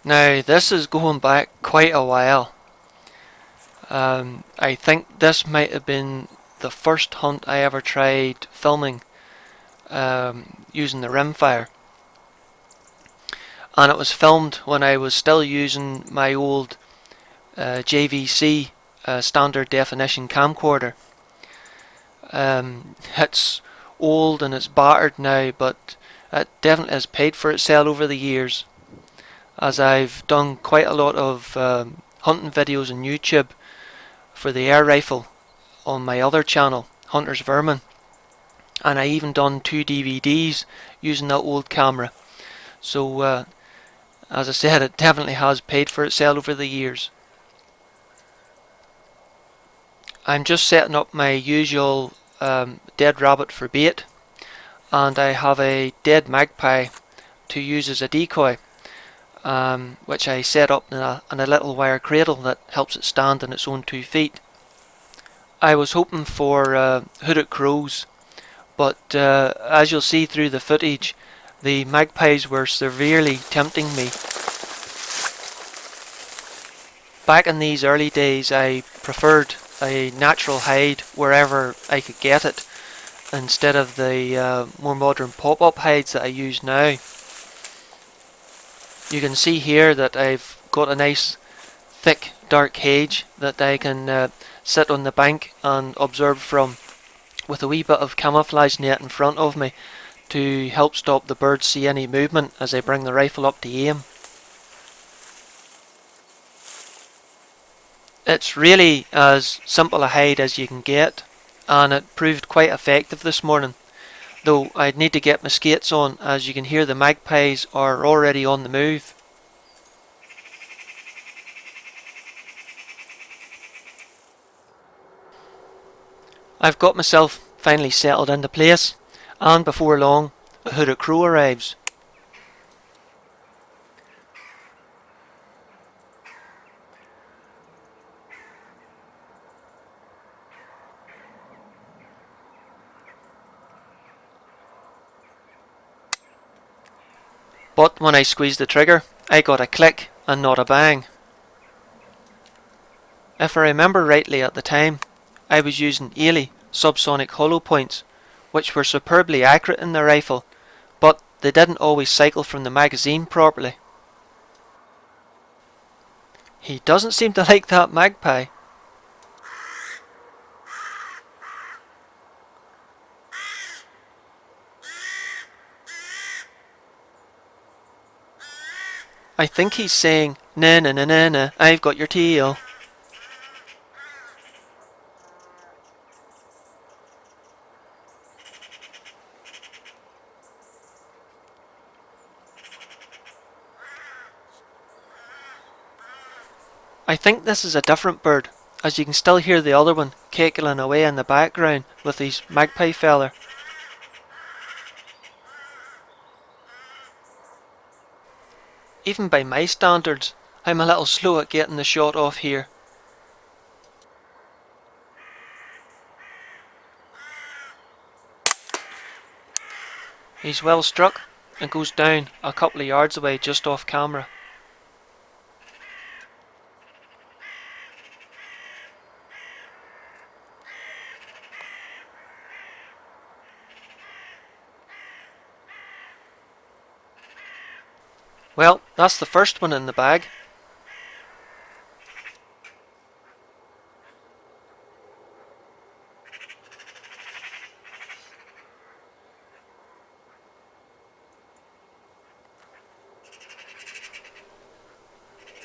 Now this is going back quite a while. I think this might have been the first hunt I ever tried filming using the rimfire, and it was filmed when I was still using my old JVC standard definition camcorder. It's old and it's battered now, but it definitely has paid for itself over the years, as I've done quite a lot of hunting videos on YouTube for the air rifle on my other channel, HuntersVermin, and I even done 2 DVDs using that old camera. So as I said, it definitely has paid for itself over the years. I'm just setting up my usual dead rabbit for bait, and I have a dead magpie to use as a decoy, which I set up in a little wire cradle that helps it stand on its own 2 feet. I was hoping for hooded crows, but as you'll see through the footage, the magpies were severely tempting me. Back in these early days, I preferred a natural hide wherever I could get it, instead of the more modern pop-up hides that I use now. You can see here that I've got a nice thick dark cage that I can sit on the bank and observe from, with a wee bit of camouflage net in front of me to help stop the birds see any movement as I bring the rifle up to aim. It's really as simple a hide as you can get, and it proved quite effective this morning, though I'd need to get my skates on, as you can hear the magpies are already on the move. I've got myself finally settled into place, and before long a hooded crow arrives. But when I squeezed the trigger, I got a click and not a bang. If I remember rightly at the time, I was using Ailey subsonic hollow points, which were superbly accurate in the rifle, but they didn't always cycle from the magazine properly. He doesn't seem to like that magpie. I think he's saying, "Na na na na na, I've got your tail." I think this is a different bird, as you can still hear the other one cackling away in the background with his magpie feather. Even by my standards, I'm a little slow at getting the shot off here. He's well struck and goes down a couple of yards away just off camera. Well, that's the first one in the bag.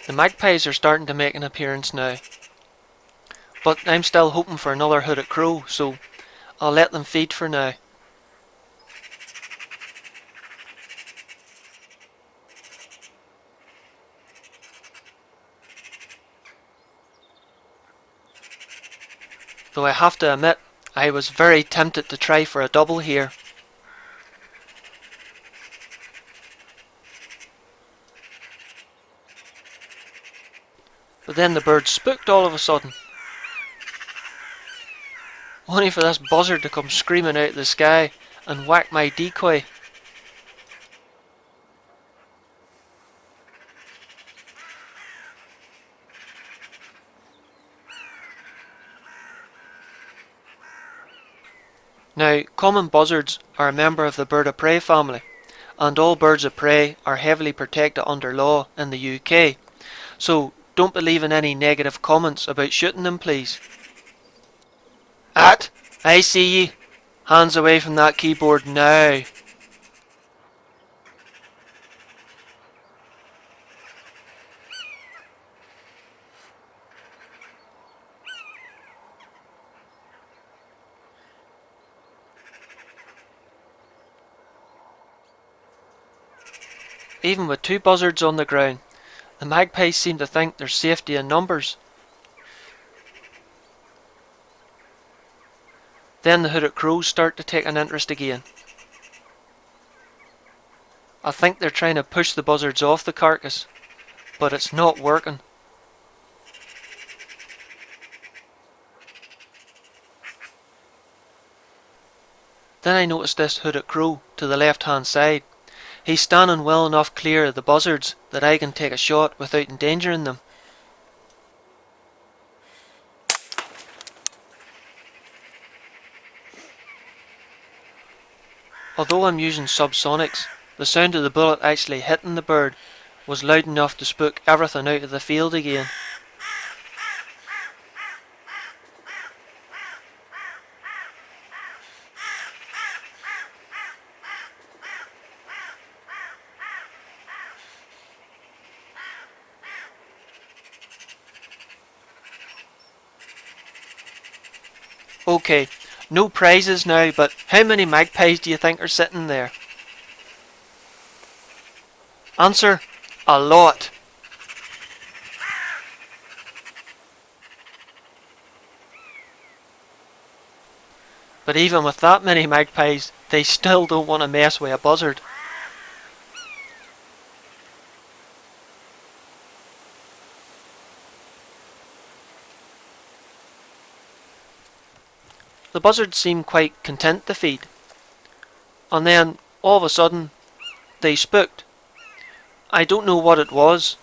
The magpies are starting to make an appearance now, but I'm still hoping for another hooded crow, so I'll let them feed for now. Though I have to admit, I was very tempted to try for a double here. But then the bird spooked all of a sudden, only for this buzzard to come screaming out of the sky and whack my decoy. Now, common buzzards are a member of the bird of prey family, and all birds of prey are heavily protected under law in the UK, so don't believe in any negative comments about shooting them, please. At, I see ye. Hands away from that keyboard now. Even with 2 buzzards on the ground, the magpies seem to think there's safety in numbers. Then the hooded crows start to take an interest again. I think they're trying to push the buzzards off the carcass, but it's not working. Then I noticed this hooded crow to the left hand side. He's standing well enough clear of the buzzards that I can take a shot without endangering them. Although I'm using subsonics, the sound of the bullet actually hitting the bird was loud enough to spook everything out of the field again. Okay, no prizes now, but how many magpies do you think are sitting there? Answer, a lot. But even with that many magpies, they still don't want to mess with a buzzard. The buzzards seem quite content to feed. And then, all of a sudden, they spooked. I don't know what it was,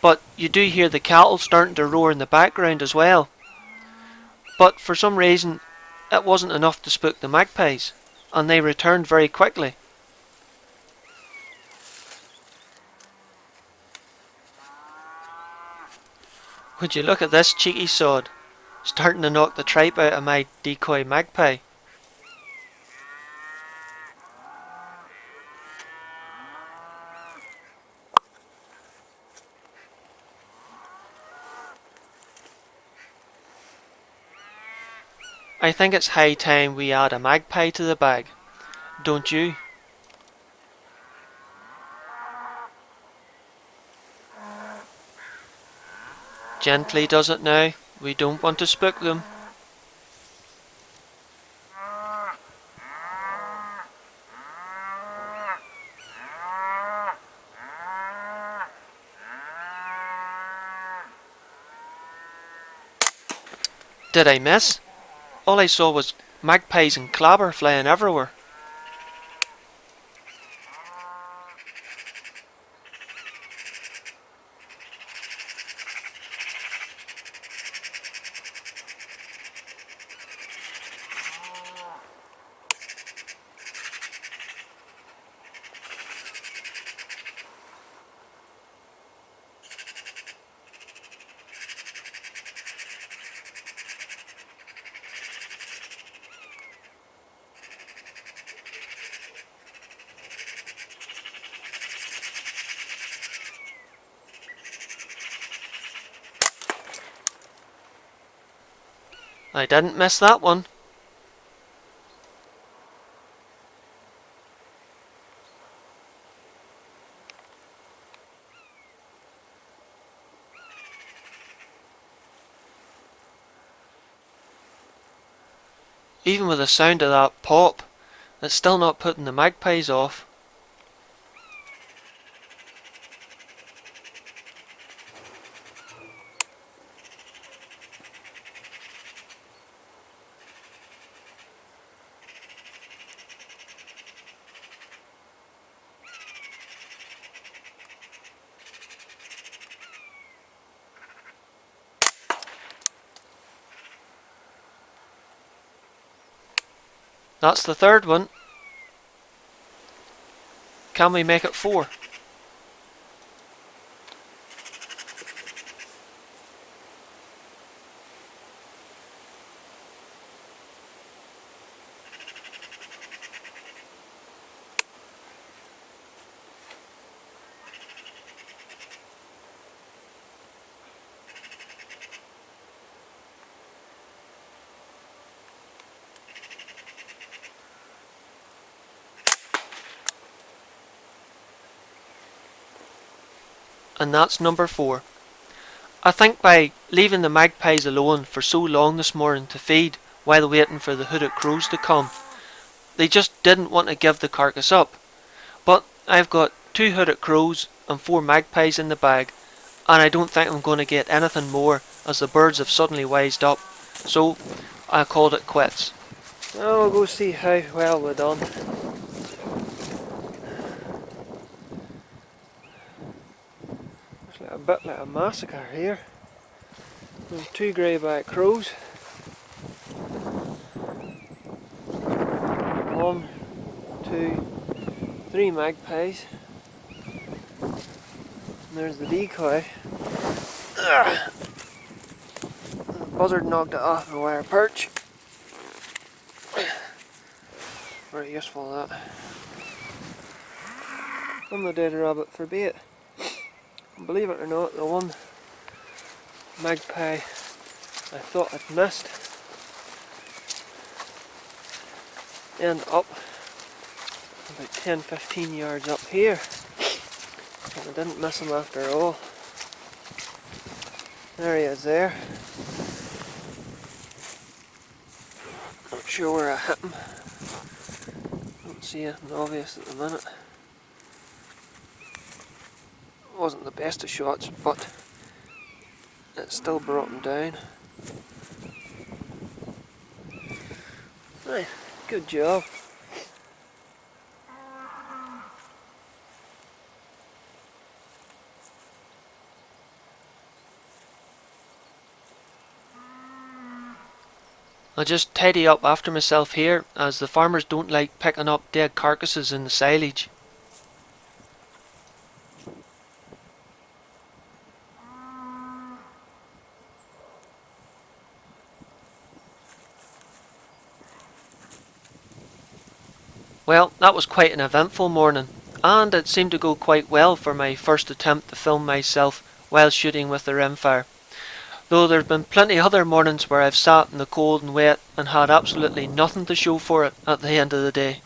but you do hear the cattle starting to roar in the background as well. But for some reason, it wasn't enough to spook the magpies, and they returned very quickly. Would you look at this cheeky sod, starting to knock the tripe out of my decoy magpie. I think it's high time we add a magpie to the bag, don't you? Gently does it now, we don't want to spook them. Did I miss? All I saw was magpies and clabber flying everywhere. I didn't miss that one. Even with the sound of that pop, it's still not putting the magpies off. That's the third one. Can we make it 4? And that's number 4. I think by leaving the magpies alone for so long this morning to feed while waiting for the hooded crows to come, they just didn't want to give the carcass up. But I've got 2 hooded crows and 4 magpies in the bag, and I don't think I'm going to get anything more as the birds have suddenly wised up, so I called it quits. Now we'll go see how well we're done. It's a bit like a massacre here. There's 2 greyback crows. 1, 2, 3 magpies. And there's the decoy. The buzzard knocked it off a wire perch. Very useful that. And the dead rabbit for bait. Believe it or not, the one magpie I thought I'd missed ended up about 10-15 yards up here. And I didn't miss him after all. There he is there. Not sure where I hit him. Don't see anything obvious at the minute. Wasn't the best of shots, but it still brought him down. Right, good job. I'll just tidy up after myself here, as the farmers don't like picking up dead carcasses in the silage. Well, that was quite an eventful morning, and it seemed to go quite well for my first attempt to film myself while shooting with the rimfire. Though there have been plenty other mornings where I've sat in the cold and wet and had absolutely nothing to show for it at the end of the day.